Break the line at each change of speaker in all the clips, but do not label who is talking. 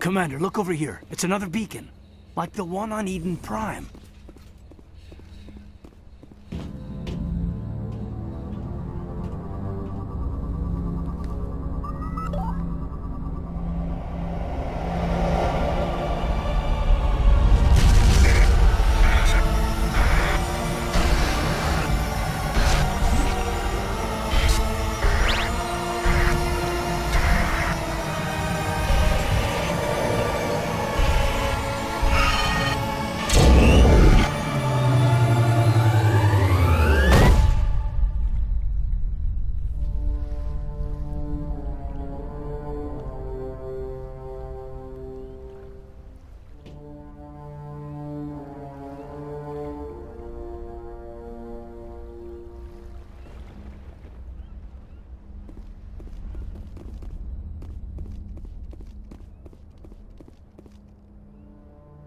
Commander, look over here. It's another beacon. Like the one on Eden Prime.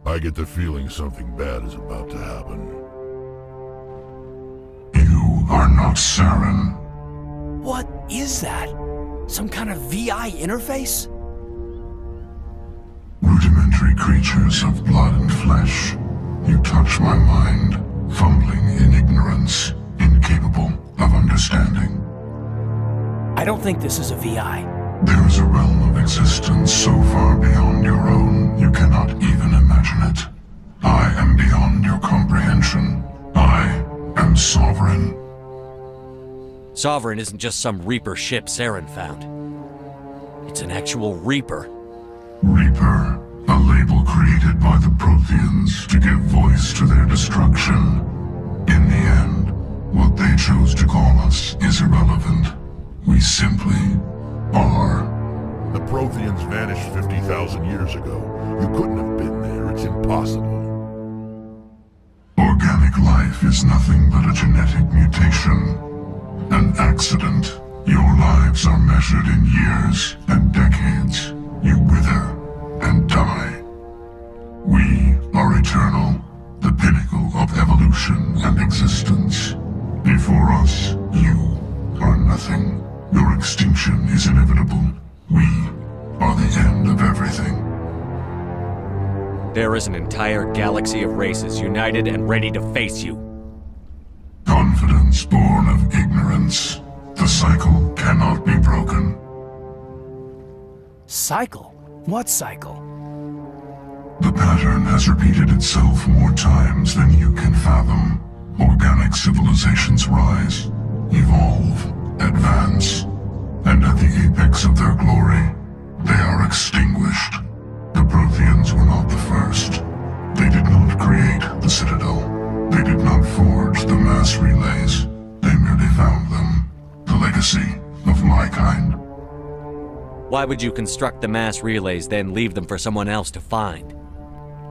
I get the feeling something bad is about to happen.
You are not Saren.
What is that? Some kind of VI interface?
Rudimentary creatures of blood and flesh. You touch my mind, fumbling in ignorance, incapable of understanding.
I don't think this is a VI.
There is a realm of existence so far beyond your own, you cannot even imagine it. I am beyond your comprehension. I am Sovereign.
Sovereign isn't just some Reaper ship Saren found. It's an actual Reaper.
Reaper, a label created by the Protheans to give voice to their destruction. In the end, what they chose to call us is irrelevant. We simply are.
The Protheans vanished 50,000 years ago. You couldn't have been there. It's impossible.
Organic life is nothing but a genetic mutation. An accident. Your lives are measured in years and decades. You wither and die. We are eternal, the pinnacle of evolution and existence. Before us, you are nothing. Your extinction is inevitable. We are the end of everything.
There is an entire galaxy of races united and ready to face you.
Confidence born of ignorance. The cycle cannot be broken.
Cycle? What cycle?
The pattern has repeated itself more times than you can fathom. Organic civilizations rise, evolve, advance, and at the apex of their glory, they are extinguished. The Protheans were not the first. They did not create the Citadel. They did not forge the mass relays. They merely found them. The legacy of my kind.
Why would you construct the mass relays, then leave them for someone else to find?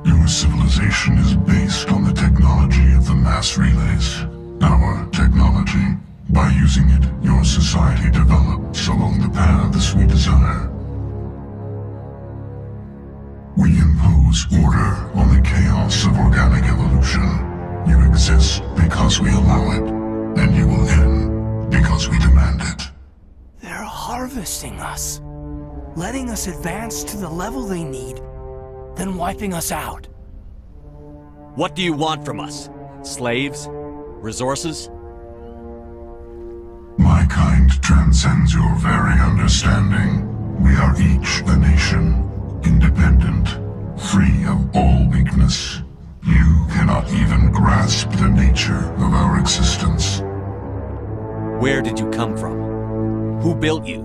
Your civilization is based on the technology of the mass relays. Our technology. By using it, your society develops along the paths we desire. We impose order on the chaos of organic evolution. You exist because we allow it, and you will end because we demand it.
They're harvesting us. Letting us advance to the level they need, then wiping us out.
What do you want from us? Slaves? Resources?
My kind transcends your very understanding. We are each a nation, independent, free of all weakness. You cannot even grasp the nature of our existence.
Where did you come from? Who built you?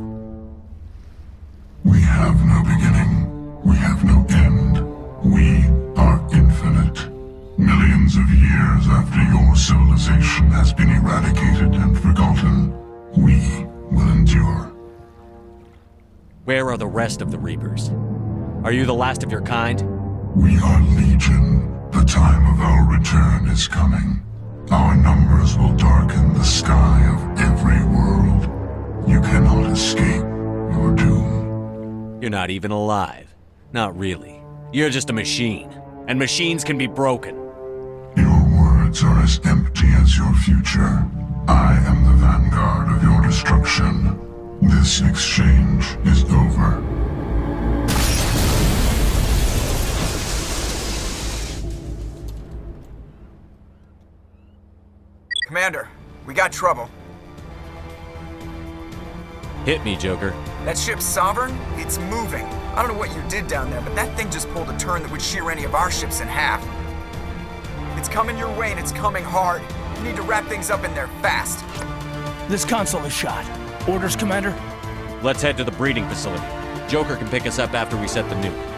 We have no beginning. We have no end. We are infinite. Millions of years after your civilization has been eradicated and forgotten, we will endure.
Where are the rest of the Reapers? Are you the last of your kind?
We are Legion. The time of our return is coming. Our numbers will darken the sky of every world. You cannot escape your doom.
You're not even alive. Not really. You're just a machine. And machines can be broken.
Your words are as empty as your future. I am the vanguard of your destruction. This exchange is over.
got trouble.
Hit me, Joker.
That ship Sovereign? It's moving. I don't know what you did down there, but that thing just pulled a turn that would shear any of our ships in half. It's coming your way and it's coming hard. You need to wrap things up in there fast.
This console is shot. Orders, Commander?
Let's head to the breeding facility. Joker can pick us up after we set the nuke.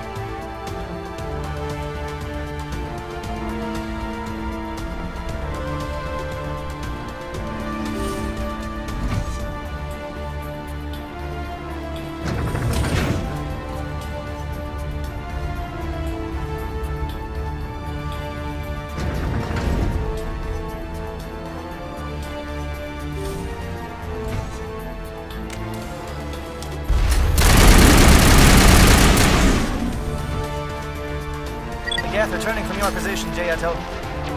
Geth returning from your position, Jayato.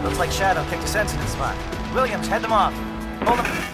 Looks like Shadow picked a sensitive spot. Williams, head them off. Hold them.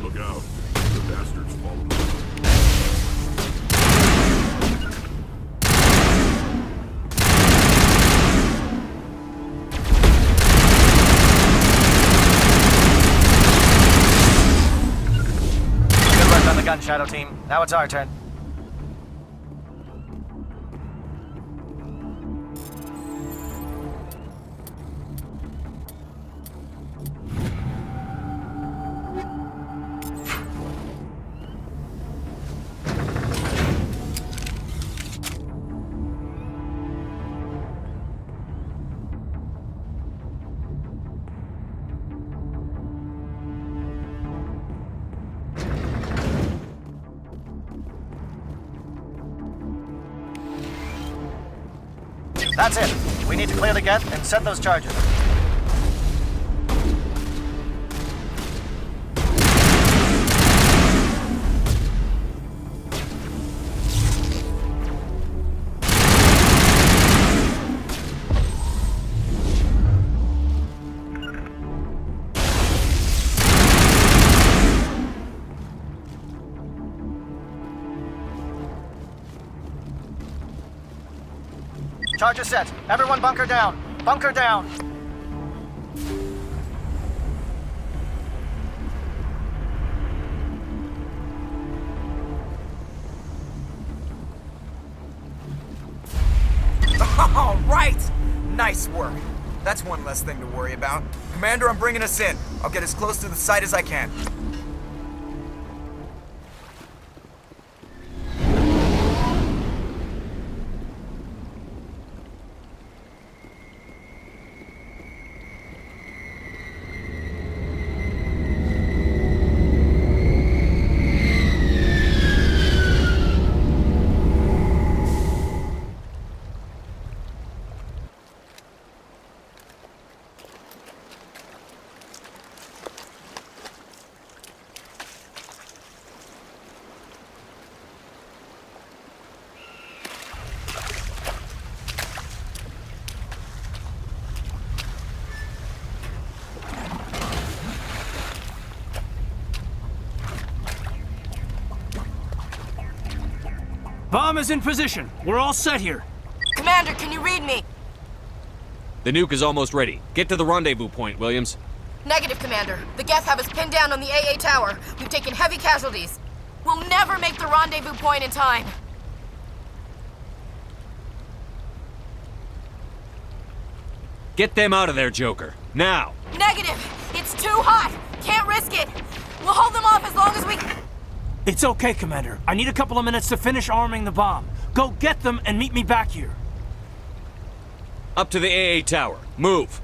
Look out. The bastards follow me.
Good work on the gun, Shadow Team. Now it's our turn. That's it. We need to clear the Geth and set those charges. Charge set. Everyone bunker down. Bunker down.
All right! Nice work. That's one less thing to worry about. Commander, I'm bringing us in. I'll get as close to the site as I can.
Bomb is in position. We're all set here.
Commander, can you read me?
The nuke is almost ready. Get to the rendezvous point, Williams.
Negative, Commander. The Geth have us pinned down on the AA tower. We've taken heavy casualties. We'll never make the rendezvous point in time.
Get them out of there, Joker. Now!
Negative! It's too hot! Can't risk it! We'll hold them off as long as we...
It's okay, Commander. I need a couple of minutes to finish arming the bomb. Go get them and meet me back here.
Up to the AA tower. Move!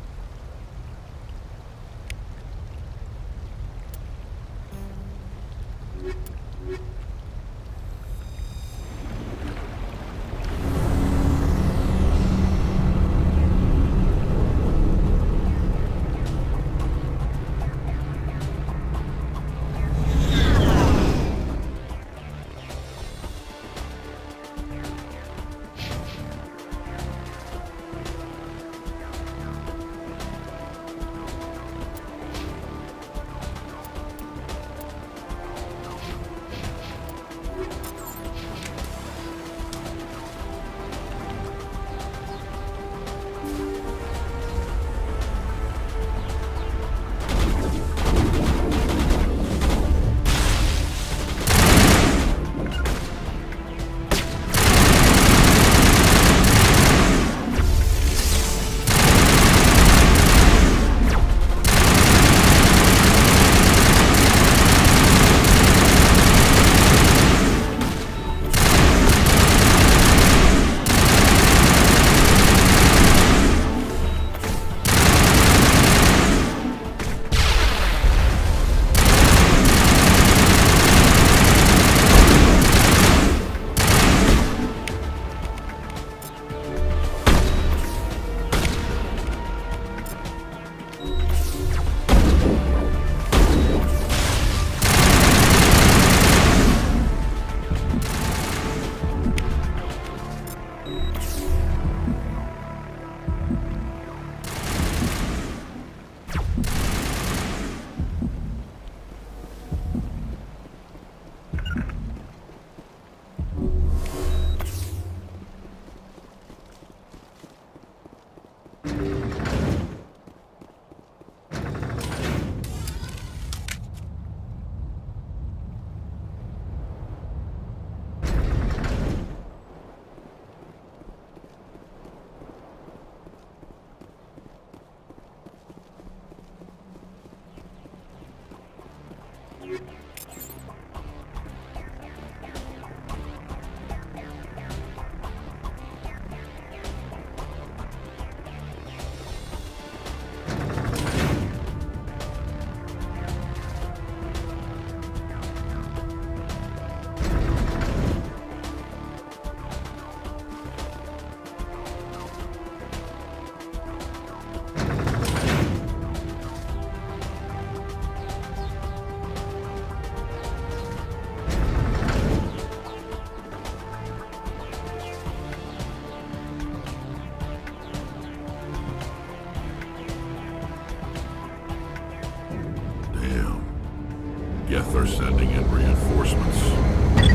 Geth are sending in reinforcements.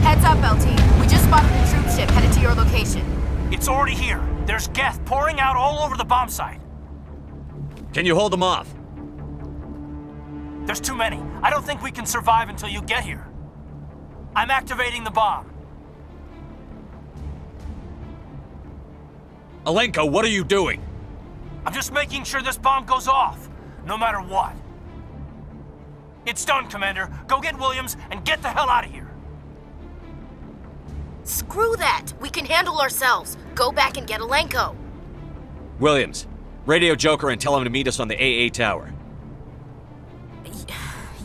Heads up, LT. We just spotted a troop ship headed to your location.
It's It's already here. There's Geth pouring out all over the bomb site.
Can you hold them off?
There's too many. I don't think we can survive until you get here. I'm activating the bomb.
Alenko, what are you doing?
I'm just making sure this bomb goes off, no matter what. It's done, Commander. Go get Williams and get the hell out of here.
Screw that! We can handle ourselves. Go back and get Alenko.
Williams, radio Joker and tell him to meet us on the AA tower.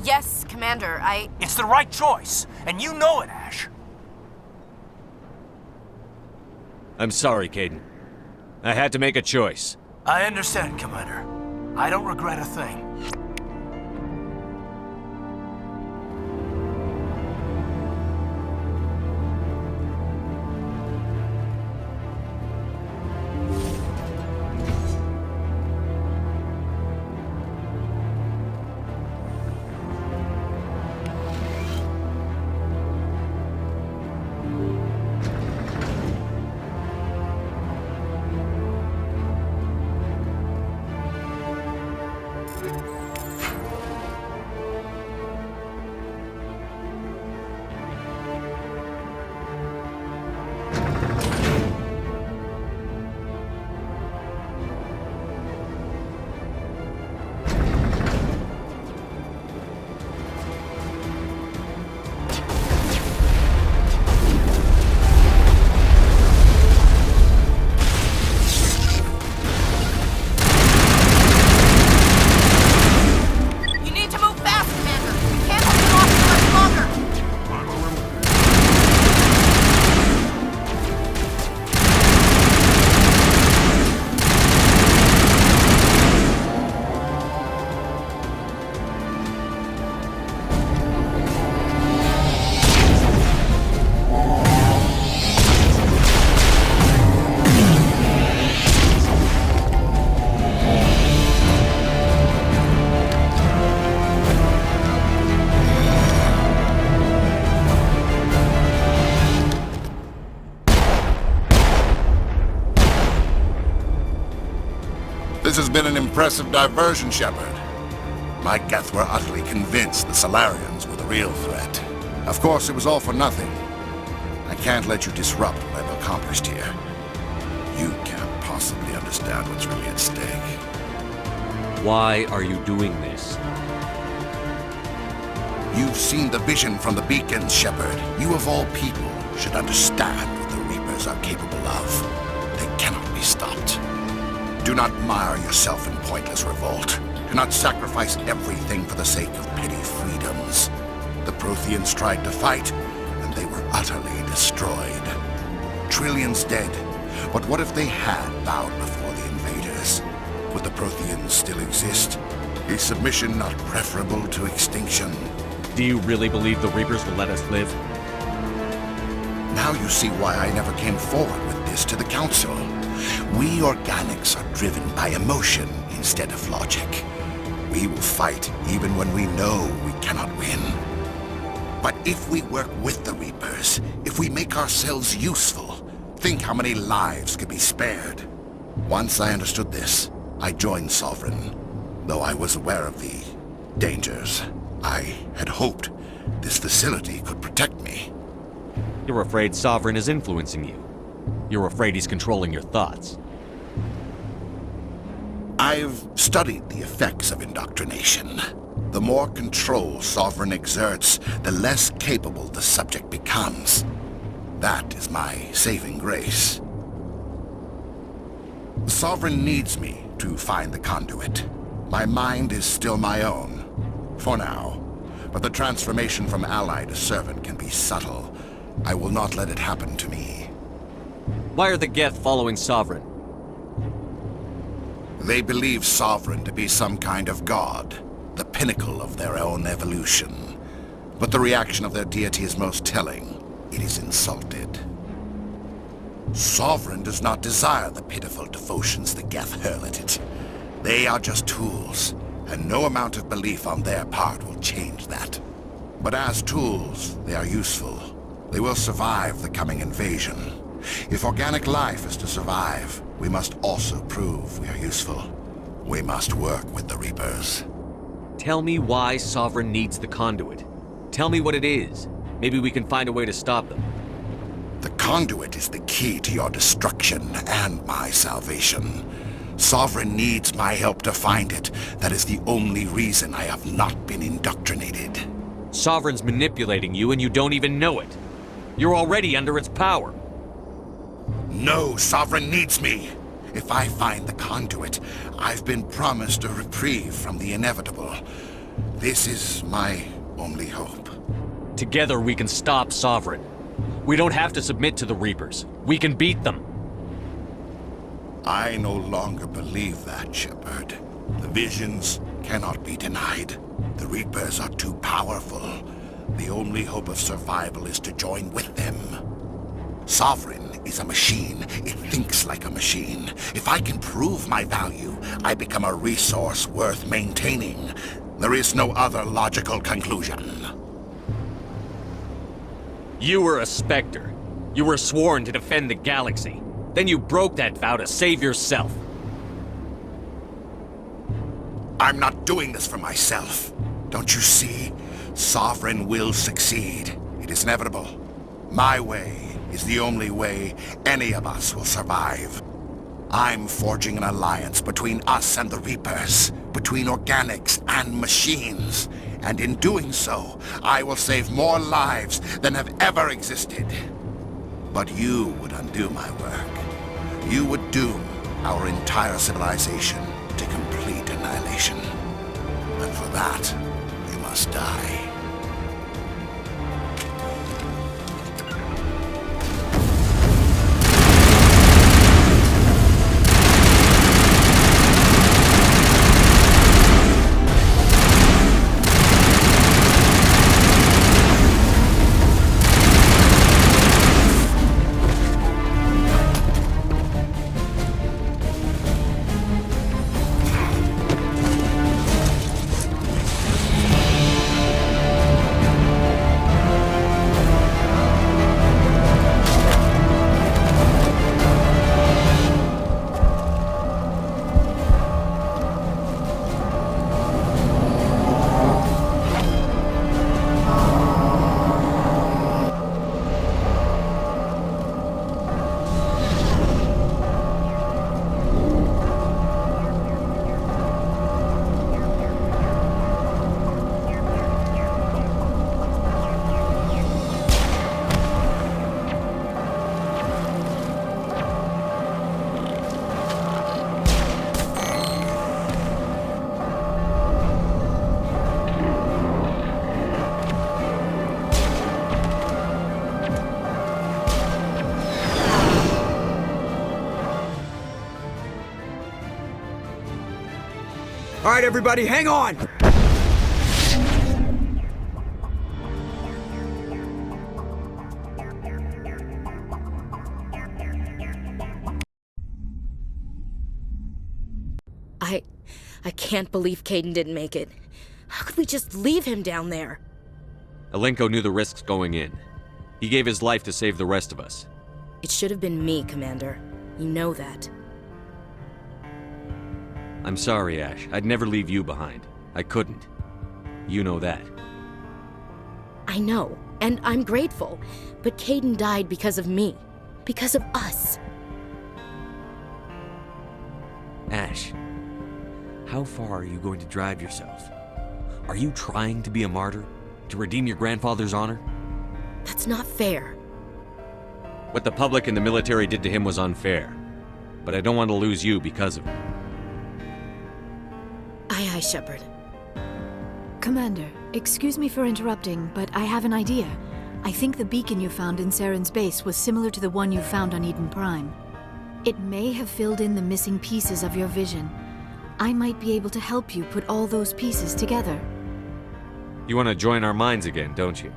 Yes, Commander,
It's the right choice, and you know it, Ash.
I'm sorry, Kaidan. I had to make a choice.
I understand, Commander. I don't regret a thing.
This has been an impressive diversion, Shepard. My Geth were utterly convinced the Salarians were the real threat. Of course, it was all for nothing. I can't let you disrupt what I've accomplished here. You can't possibly understand what's really at stake.
Why are you doing this?
You've seen the vision from the beacons, Shepard. You of all people should understand what the Reapers are capable of. They cannot be stopped. Do not mire yourself in pointless revolt. Do not sacrifice everything for the sake of petty freedoms. The Protheans tried to fight, and they were utterly destroyed. Trillions dead, but what if they had bowed before the invaders? Would the Protheans still exist? Is submission not preferable to extinction?
Do you really believe the Reapers will let us live?
Now you see why I never came forward with this to the Council. We organics are driven by emotion instead of logic. We will fight even when we know we cannot win. But if we work with the Reapers, if we make ourselves useful, think how many lives could be spared. Once I understood this, I joined Sovereign, though I was aware of the dangers. I had hoped this facility could protect me.
You're afraid Sovereign is influencing you. You're afraid he's controlling your thoughts.
I've studied the effects of indoctrination. The more control Sovereign exerts, the less capable the subject becomes. That is my saving grace. Sovereign needs me to find the conduit. My mind is still my own, for now. But the transformation from ally to servant can be subtle. I will not let it happen to me.
Why are the Geth following Sovereign?
They believe Sovereign to be some kind of god, the pinnacle of their own evolution. But the reaction of their deity is most telling. It is insulted. Sovereign does not desire the pitiful devotions the Geth hurl at it. They are just tools, and no amount of belief on their part will change that. But as tools, they are useful. They will survive the coming invasion. If organic life is to survive, we must also prove we are useful. We must work with the Reapers.
Tell me why Sovereign needs the conduit. Tell me what it is. Maybe we can find a way to stop them.
The conduit is the key to your destruction and my salvation. Sovereign needs my help to find it. That is the only reason I have not been indoctrinated.
Sovereign's manipulating you and you don't even know it. You're already under its power.
No, Sovereign needs me. If I find the conduit, I've been promised a reprieve from the inevitable. This is my only hope.
Together we can stop Sovereign. We don't have to submit to the Reapers. We can beat them.
I no longer believe that, Shepard. The visions cannot be denied. The Reapers are too powerful. The only hope of survival is to join with them. Sovereign is a machine. It thinks like a machine. If I can prove my value, I become a resource worth maintaining. There is no other logical conclusion.
You were a Spectre. You were sworn to defend the galaxy. Then you broke that vow to save yourself.
I'm not doing this for myself. Don't you see? Sovereign will succeed. It is inevitable. My way is the only way any of us will survive. I'm forging an alliance between us and the Reapers, between organics and machines. And in doing so, I will save more lives than have ever existed. But you would undo my work. You would doom our entire civilization to complete annihilation. And for that, you must die.
All right, everybody, hang on!
I can't believe Kaidan didn't make it. How could we just leave him down there?
Alenko knew the risks going in. He gave his life to save the rest of us.
It should have been me, Commander. You know that.
I'm sorry, Ash. I'd never leave you behind. I couldn't. You know that.
I know, and I'm grateful. But Kaidan died because of me. Because of us.
Ash, how far are you going to drive yourself? Are you trying to be a martyr? To redeem your grandfather's honor?
That's not fair.
What the public and the military did to him was unfair. But I don't want to lose you because of it.
Aye, aye, Shepard.
Commander, excuse me for interrupting, but I have an idea. I think the beacon you found in Saren's base was similar to the one you found on Eden Prime. It may have filled in the missing pieces of your vision. I might be able to help you put all those pieces together.
You want to join our minds again, don't you?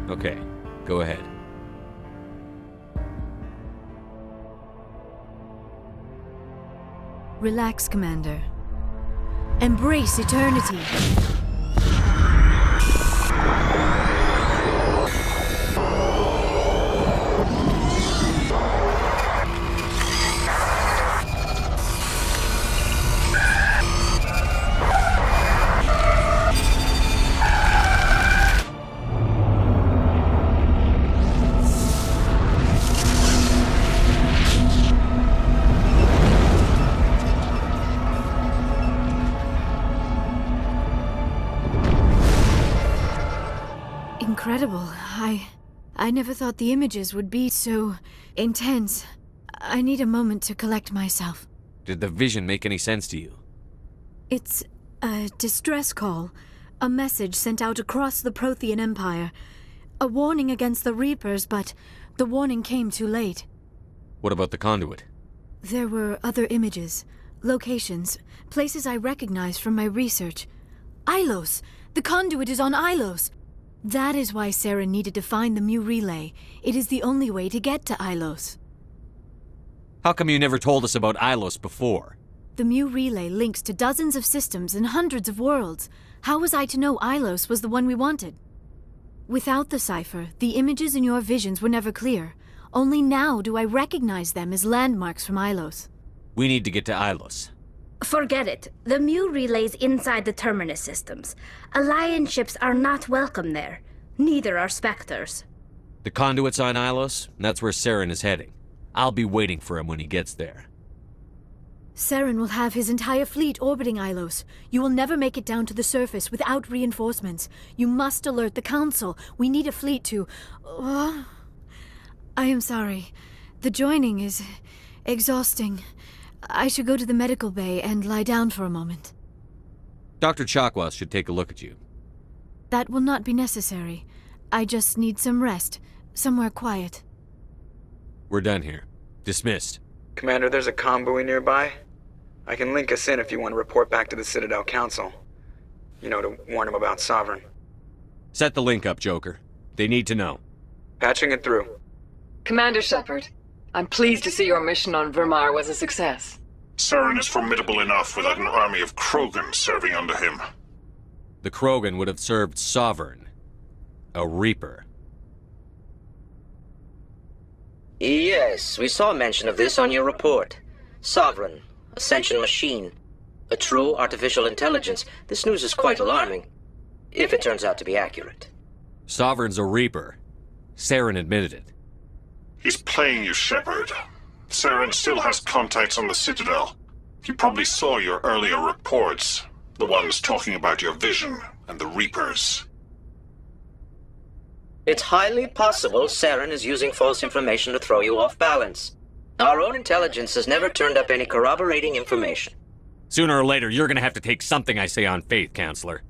Okay, go ahead.
Relax, Commander. Embrace eternity. incredible. I never thought the images would be so intense. I need a moment to collect myself.
Did the vision make any sense to you?
It's a distress call. A message sent out across the Prothean Empire. A warning against the Reapers, but the warning came too late.
What about the conduit?
There were other images, locations, places I recognized from my research. Ilos! The conduit is on Ilos! That is why Saren needed to find the Mu Relay. It is the only way to get to Ilos.
How come you never told us about Ilos before?
The Mu Relay links to dozens of systems and hundreds of worlds. How was I to know Ilos was the one we wanted? Without the cipher, the images in your visions were never clear. Only now do I recognize them as landmarks from Ilos.
We need to get to Ilos.
Forget it. The Mu Relay's inside the Terminus systems. Alliance ships are not welcome there. Neither are Spectres.
The conduit's on Ilos, and that's where Saren is heading. I'll be waiting for him when he gets there.
Saren will have his entire fleet orbiting Ilos. You will never make it down to the surface without reinforcements. You must alert the Council. We need a fleet to... I am sorry. The joining is exhausting. I should go to the medical bay and lie down for a moment.
Dr. Chakwas should take a look at you.
That will not be necessary. I just need some rest. Somewhere quiet.
We're done here. Dismissed.
Commander, there's a convoy nearby. I can link us in if you want to report back to the Citadel Council. You know, to warn them about Sovereign.
Set the link up, Joker. They need to know.
Patching it through.
Commander Shepard, I'm pleased to see your mission on Vermar was a success.
Saren is formidable enough without an army of Krogan serving under him.
The Krogan would have served Sovereign. A Reaper.
Yes, we saw mention of this on your report. Sovereign, Ascension machine, a true artificial intelligence. This news is quite alarming, if it turns out to be accurate.
Sovereign's a Reaper. Saren admitted it.
He's playing you, Shepard. Saren still has contacts on the Citadel. He probably saw your earlier reports, the ones talking about your vision and the Reapers.
It's highly possible Saren is using false information to throw you off balance. Our own intelligence has never turned up any corroborating information.
Sooner or later, you're gonna have to take something I say on faith, Counselor.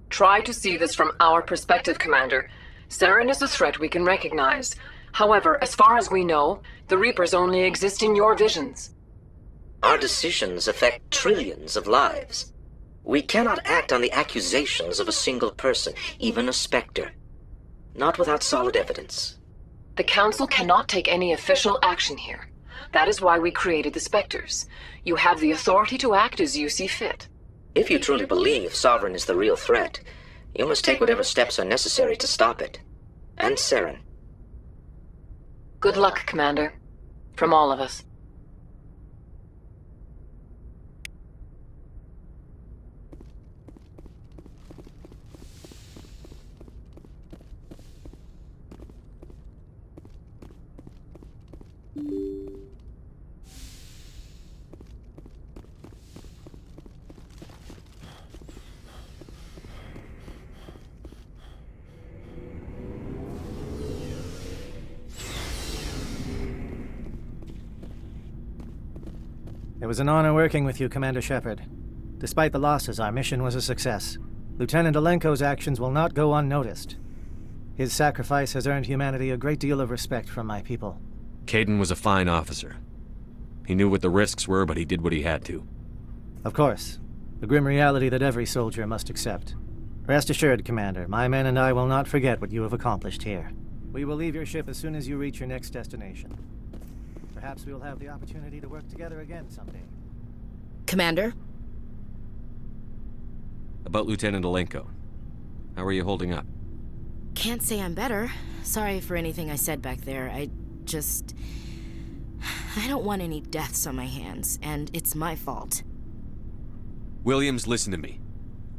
Try to see this from our perspective, Commander. Saren is a threat we can recognize. However, as far as we know, the Reapers only exist in your visions.
Our decisions affect trillions of lives. We cannot act on the accusations of a single person, even a Spectre. Not without solid evidence.
The Council cannot take any official action here. That is why we created the Spectres. You have the authority to act as you see fit.
If you truly believe Sovereign is the real threat, you must take whatever steps are necessary to stop it. And Saren.
Good luck, Commander. From all of us.
It was an honor working with you, Commander Shepard. Despite the losses, our mission was a success. Lieutenant Alenko's actions will not go unnoticed. His sacrifice has earned humanity a great deal of respect from my people.
Kaidan was a fine officer. He knew what the risks were, but he did what he had to.
Of course. The grim reality that every soldier must accept. Rest assured, Commander, my men and I will not forget what you have accomplished here. We will leave your ship as soon as you reach your next destination. Perhaps we will have the opportunity to work together again someday.
Commander?
About Lieutenant Alenko. How are you holding up?
Can't say I'm better. Sorry for anything I said back there. I don't want any deaths on my hands, and it's my fault.
Williams, listen to me.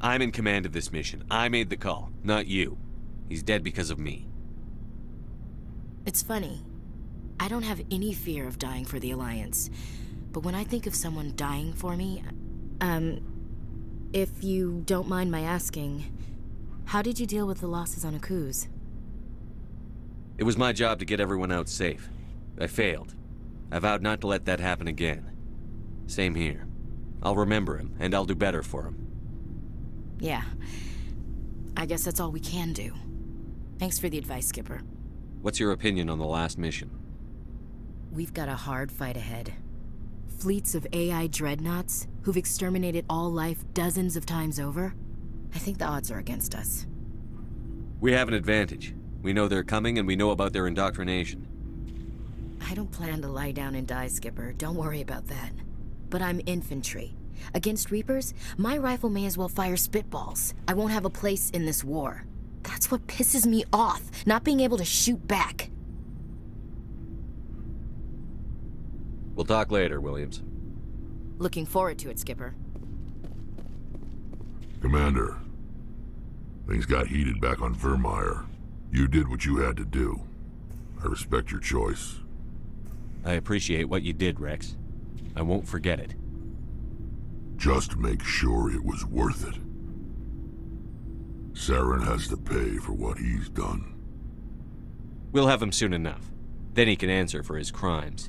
I'm in command of this mission. I made the call, not you. He's dead because of me.
It's funny. I don't have any fear of dying for the Alliance. But when I think of someone dying for me, if you don't mind my asking, How did you deal with the losses on Akuz?
It was my job to get everyone out safe. I failed. I vowed not to let that happen again. Same here. I'll remember him, and I'll do better for him.
Yeah. I guess that's all we can do. Thanks for the advice, Skipper.
What's your opinion on the last mission?
We've got a hard fight ahead. Fleets of AI dreadnoughts who've exterminated all life dozens of times over. I think the odds are against us.
We have an advantage. We know they're coming, and we know about their indoctrination.
I don't plan to lie down and die, Skipper. Don't worry about that. But I'm infantry. Against Reapers, my rifle may as well fire spitballs. I won't have a place in this war. That's what pisses me off, not being able to shoot back.
We'll talk later, Williams.
Looking forward to it, Skipper.
Commander, things got heated back on Vermeer. You did what you had to do. I respect your choice.
I appreciate what you did, Rex. I won't forget it.
Just make sure it was worth it. Saren has to pay for what he's done.
We'll have him soon enough. Then he can answer for his crimes.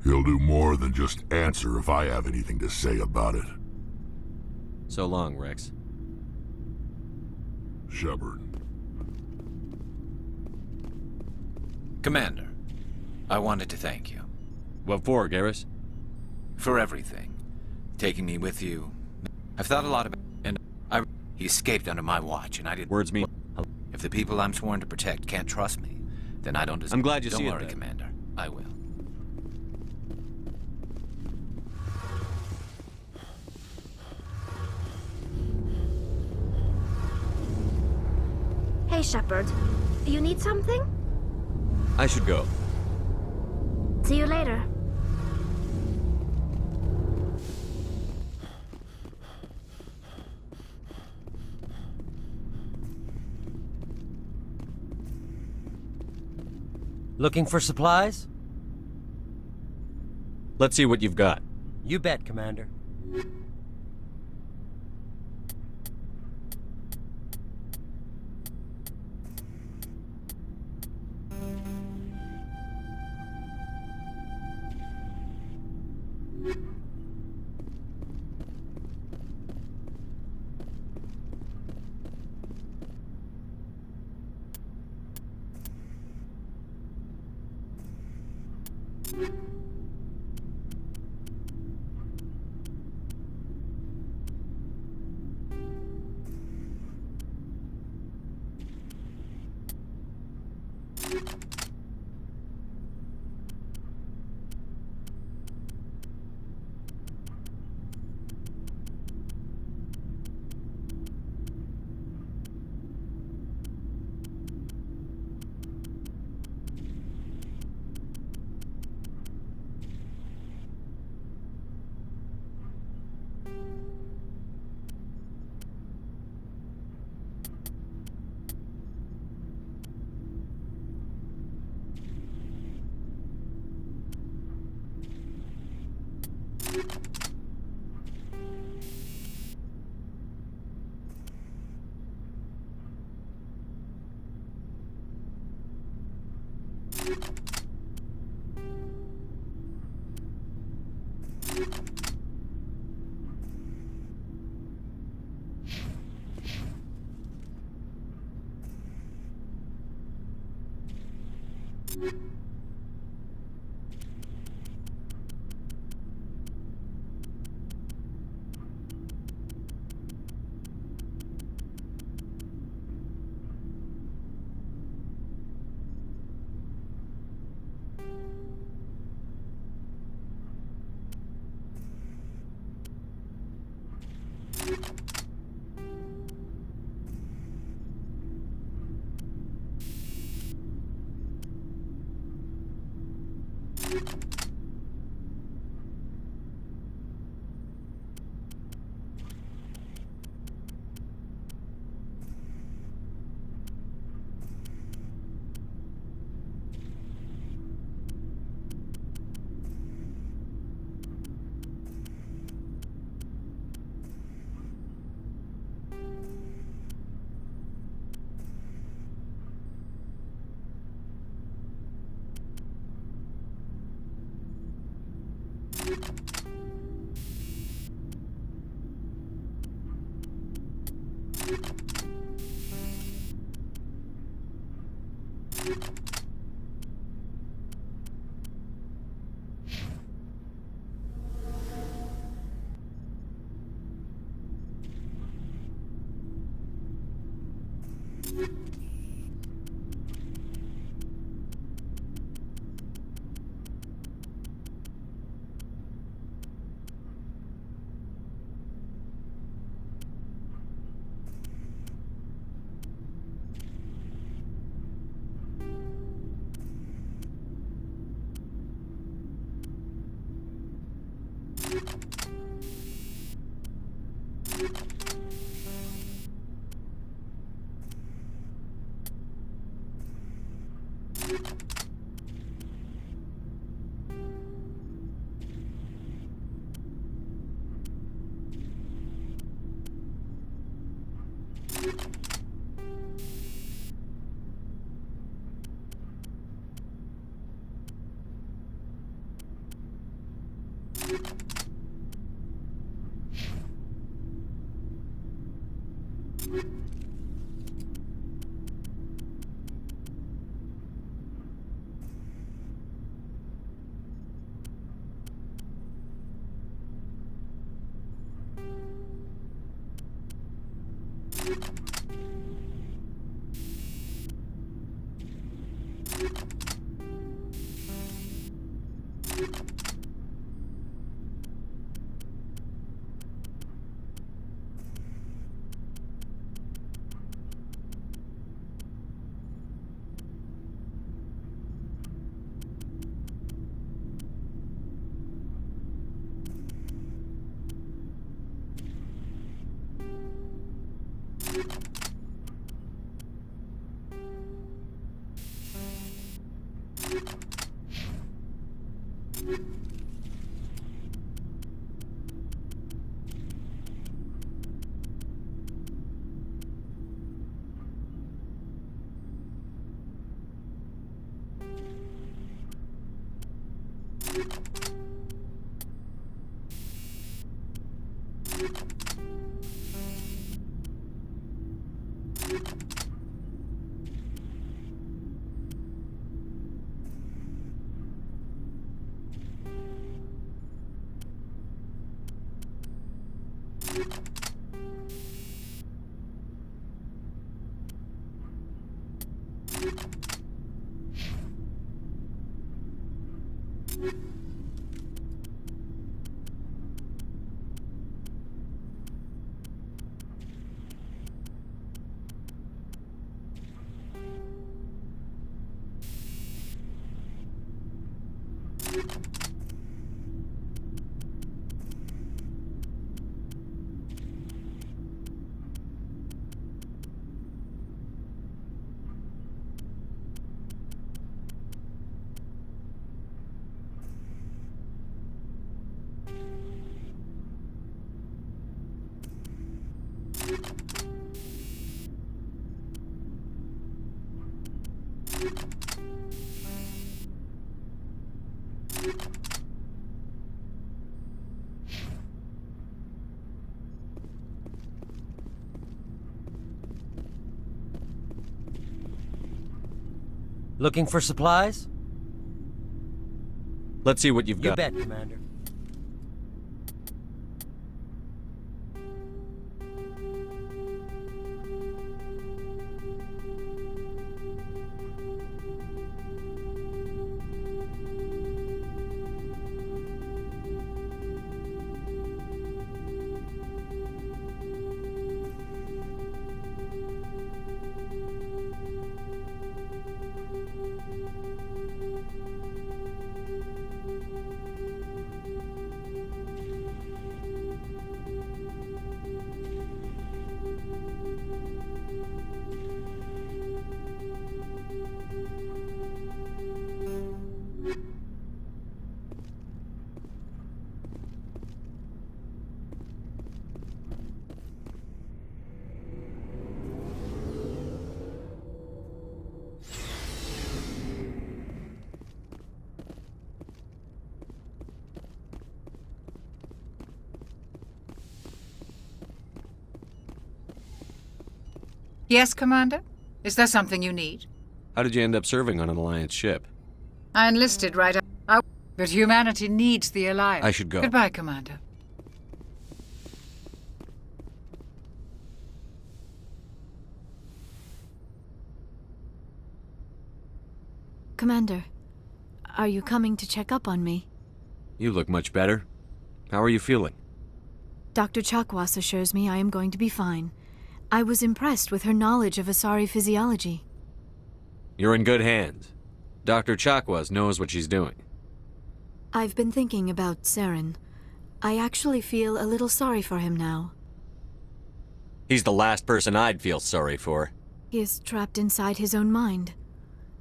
He'll do more than just answer if I have anything to say about it.
So long, Rex.
Shepard.
Commander, I wanted to thank you.
What for, Garrus?
For everything. Taking me with you. I've thought a lot about it, and he escaped under my watch, and I did.
Words mean.
If the people I'm sworn to protect can't trust me, then I don't deserve.
I'm glad you see it.
Don't worry,
then.
Commander. I will.
Hey, Shepard. You need something?
I should go.
See you later.
Looking for supplies?
Let's see what you've got.
You bet, Commander. Looking for supplies?
Let's see what you've
You
got.
bet, Commander.
Yes, Commander? Is there something you need?
How did you end up serving on an Alliance ship?
I enlisted right up. But humanity needs the Alliance.
I should go.
Goodbye, Commander.
Commander, are you coming to check up on me?
You look much better. How are you feeling?
Dr. Chakwas assures me I am going to be fine. I was impressed with her knowledge of Asari physiology.
You're in good hands. Dr. Chakwas knows what she's doing.
I've been thinking about Saren. I actually feel a little sorry for him now.
He's the last person I'd feel sorry for.
He is trapped inside his own mind.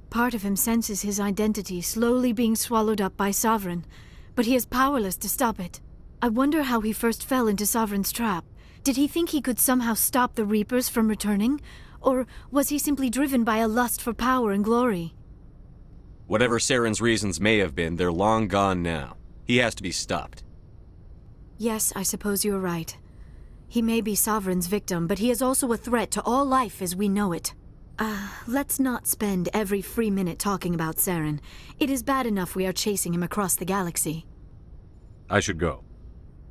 Part of him senses his identity slowly being swallowed up by Sovereign, but he is powerless to stop it. I wonder how he first fell into Sovereign's trap. Did he think he could somehow stop the Reapers from returning? Or was he simply driven by a lust for power and glory?
Whatever Saren's reasons may have been, they're long gone now. He has to be stopped.
Yes, I suppose you're right. He may be Sovereign's victim, but he is also a threat to all life as we know it. Let's not spend every free minute talking about Saren. It is bad enough we are chasing him across the galaxy.
I should go.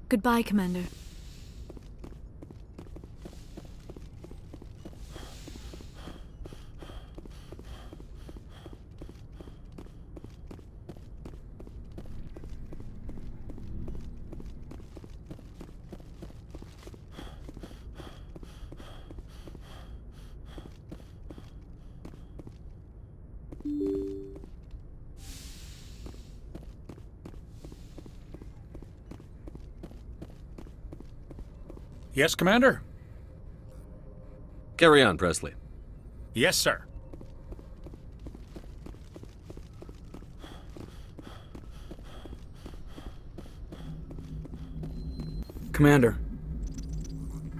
Goodbye, Commander.
Yes, Commander?
Carry on, Presley.
Yes, sir.
Commander,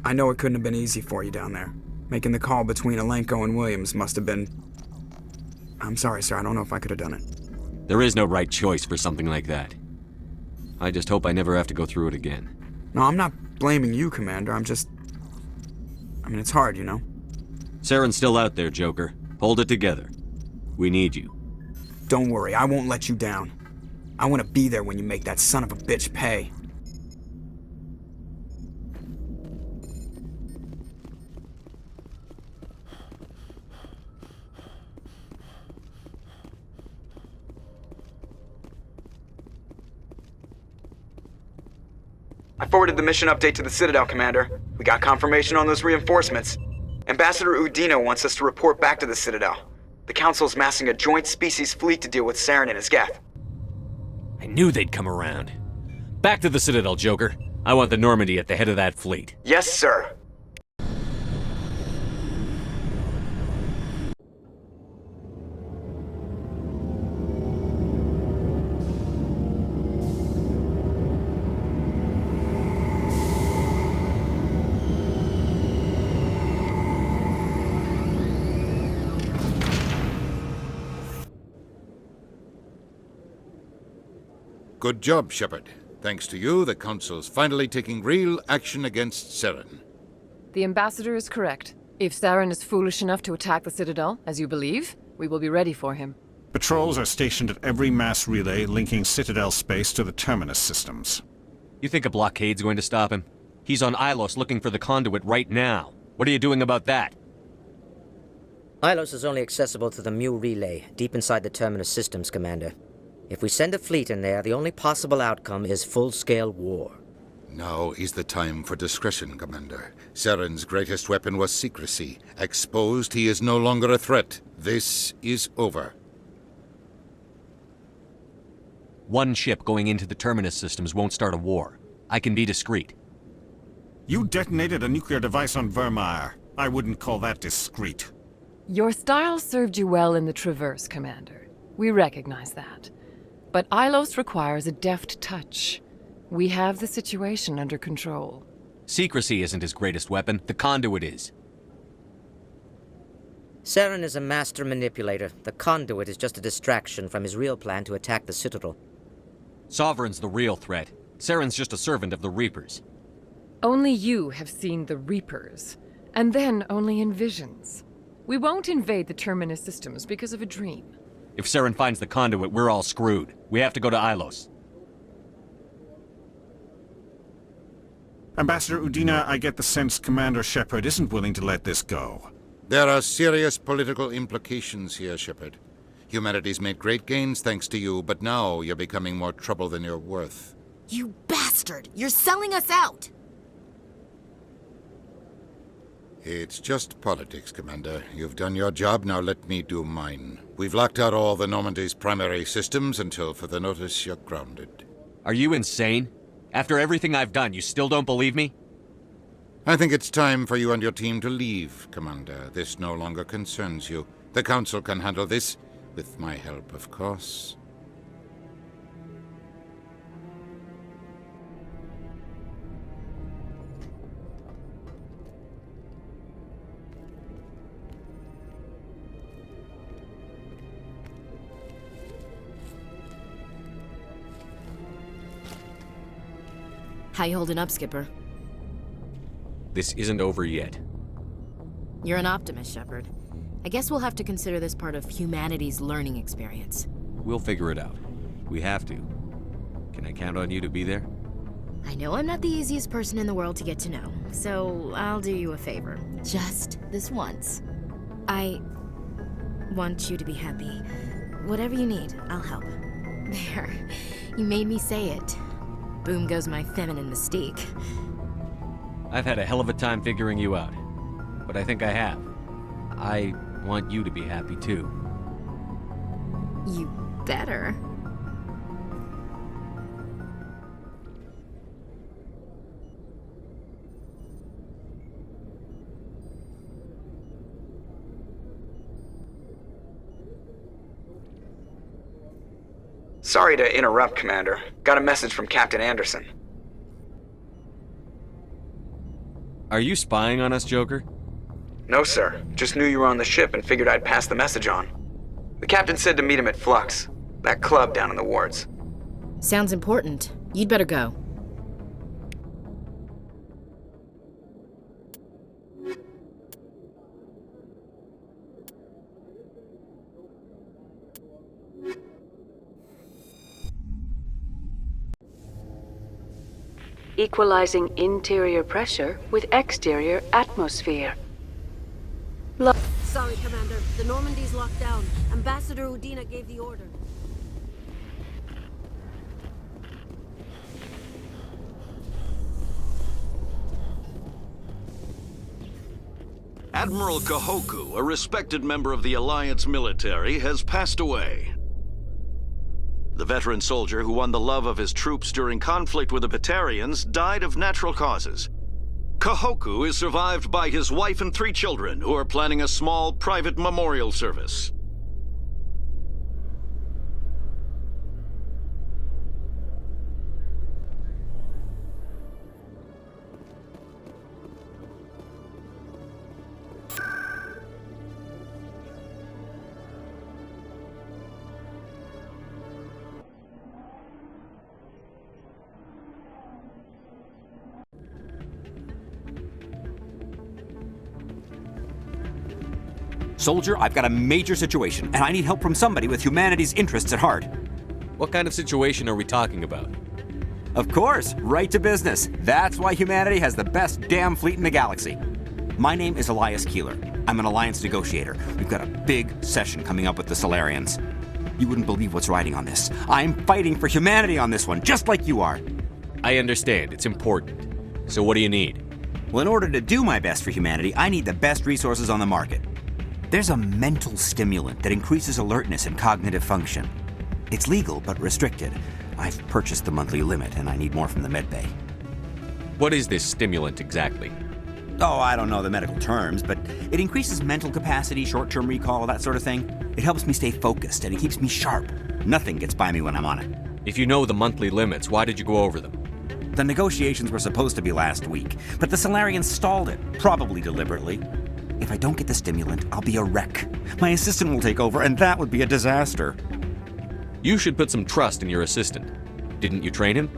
I know it couldn't have been easy for you down there. Making the call between Alenko and Williams must have been... I'm sorry, sir. I don't know if I could have done it.
There is no right choice for something like that. I just hope I never have to go through it again.
No, I'm not blaming you, Commander. I'm just... I mean, it's hard, you know?
Saren's still out there, Joker. Hold it together. We need you.
Don't worry, I won't let you down. I want to be there when you make that son of a bitch pay. I forwarded the mission update to the Citadel, Commander. We got confirmation on those reinforcements. Ambassador Udina wants us to report back to the Citadel. The Council's massing a joint species fleet to deal with Saren and his Geth.
I knew they'd come around. Back to the Citadel, Joker. I want the Normandy at the head of that fleet.
Yes, sir.
Good job, Shepard. Thanks to you, the Council's finally taking real action against Saren.
The Ambassador is correct. If Saren is foolish enough to attack the Citadel, as you believe, we will be ready for him.
Patrols are stationed at every mass relay linking Citadel space to the Terminus systems.
You think a blockade's going to stop him? He's on Ilos looking for the conduit right now. What are you doing about that?
Ilos is only accessible to the Mu relay, deep inside the Terminus systems, Commander. If we send a fleet in there, the only possible outcome is full-scale war.
Now is the time for discretion, Commander. Saren's greatest weapon was secrecy. Exposed, he is no longer a threat. This is over.
One ship going into the Terminus systems won't start a war. I can be discreet.
You detonated a nuclear device on Vermeer. I wouldn't call that discreet.
Your style served you well in the Traverse, Commander. We recognize that. But Ilos requires a deft touch. We have the situation under control.
Secrecy isn't his greatest weapon. The conduit is.
Saren is a master manipulator. The conduit is just a distraction from his real plan to attack the Citadel.
Sovereign's the real threat. Saren's just a servant of the Reapers.
Only you have seen the Reapers, and then only in visions. We won't invade the Terminus systems because of a dream.
If Saren finds the conduit, we're all screwed. We have to go to Ilos.
Ambassador Udina, I get the sense Commander Shepard isn't willing to let this go.
There are serious political implications here, Shepard. Humanity's made great gains thanks to you, but now you're becoming more trouble than you're worth.
You bastard! You're selling us out!
It's just politics, Commander. You've done your job, now let me do mine. We've locked out all the Normandy's primary systems until further notice you're grounded.
Are you insane? After everything I've done, you still don't believe me?
I think it's time for you and your team to leave, Commander. This no longer concerns you. The Council can handle this, with my help, of course.
How you holding up, Skipper?
This isn't over yet.
You're an optimist, Shepard. I guess we'll have to consider this part of humanity's learning experience.
We'll figure it out. We have to. Can I count on you to be there?
I know I'm not the easiest person in the world to get to know, so I'll do you a favor. Just this once. I want you to be happy. Whatever you need, I'll help. There. You made me say it. Boom goes my feminine mystique.
I've had a hell of a time figuring you out. But I think I have. I want you to be happy too.
You better.
Sorry to interrupt, Commander. Got a message from Captain Anderson.
Are you spying on us, Joker?
No, sir. Just knew you were on the ship and figured I'd pass the message on. The captain said to meet him at Flux, that club down in the wards.
Sounds important. You'd better go.
Equalizing interior pressure with exterior atmosphere.
Sorry, Commander. The Normandy's locked down. Ambassador Udina gave the order.
Admiral Kahoku, a respected member of the Alliance military, has passed away. The veteran soldier who won the love of his troops during conflict with the Batarians died of natural causes. Kahoku is survived by his wife and 3 children, who are planning a small private memorial service.
Soldier, I've got a major situation, and I need help from somebody with humanity's interests at heart.
What kind of situation are we talking about?
Of course, right to business. That's why humanity has the best damn fleet in the galaxy. My name is Elias Keeler. I'm an Alliance negotiator. We've got a big session coming up with the Solarians. You wouldn't believe what's riding on this. I'm fighting for humanity on this one, just like you are.
I understand. It's important. So what do you need?
Well, in order to do my best for humanity, I need the best resources on the market. There's a mental stimulant that increases alertness and cognitive function. It's legal, but restricted. I've purchased the monthly limit, and I need more from the medbay.
What is this stimulant exactly?
Oh, I don't know the medical terms, but it increases mental capacity, short-term recall, that sort of thing. It helps me stay focused, and it keeps me sharp. Nothing gets by me when I'm on it.
If you know the monthly limits, why did you go over them?
The negotiations were supposed to be last week, but the Solarians stalled it, probably deliberately. If I don't get the stimulant, I'll be a wreck. My assistant will take over, and that would be a disaster.
You should put some trust in your assistant. Didn't you train him?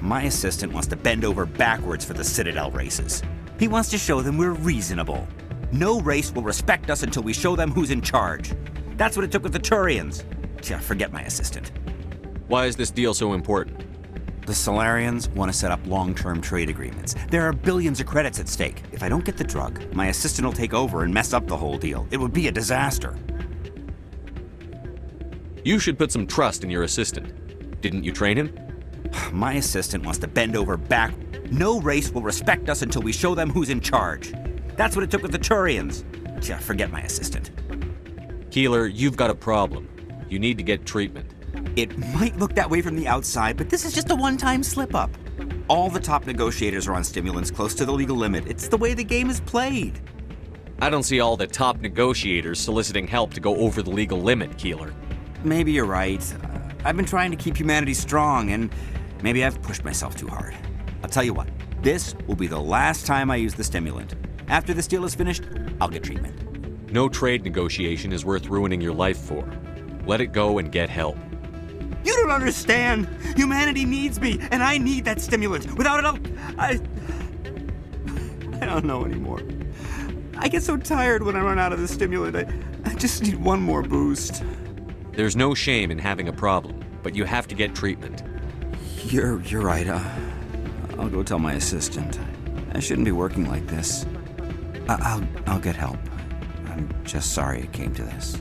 My assistant wants to bend over backwards for the Citadel races. He wants to show them we're reasonable. No race will respect us until we show them who's in charge. That's what it took with the Turians. Yeah, forget my assistant.
Why is this deal so important?
The Solarians want to set up long-term trade agreements. There are billions of credits at stake. If I don't get the drug, my assistant will take over and mess up the whole deal. It would be a disaster.
You should put some trust in your assistant. Didn't you train him?
My assistant wants to bend over back. No race will respect us until we show them who's in charge. That's what it took with the Turians. Yeah, forget my assistant.
Keeler, you've got a problem. You need to get treatment.
It might look that way from the outside, but this is just a one-time slip-up. All the top negotiators are on stimulants close to the legal limit. It's the way the game is played.
I don't see all the top negotiators soliciting help to go over the legal limit, Keeler.
Maybe you're right. I've been trying to keep humanity strong, and maybe I've pushed myself too hard. I'll tell you what, this will be the last time I use the stimulant. After this deal is finished, I'll get treatment.
No trade negotiation is worth ruining your life for. Let it go and get help.
You don't understand! Humanity needs me, and I need that stimulant. Without it, I don't know anymore. I get so tired when I run out of the stimulant. I just need one more boost.
There's no shame in having a problem, but you have to get treatment.
You're right. I'll go tell my assistant. I shouldn't be working like this. I'll get help. I'm just sorry it came to this.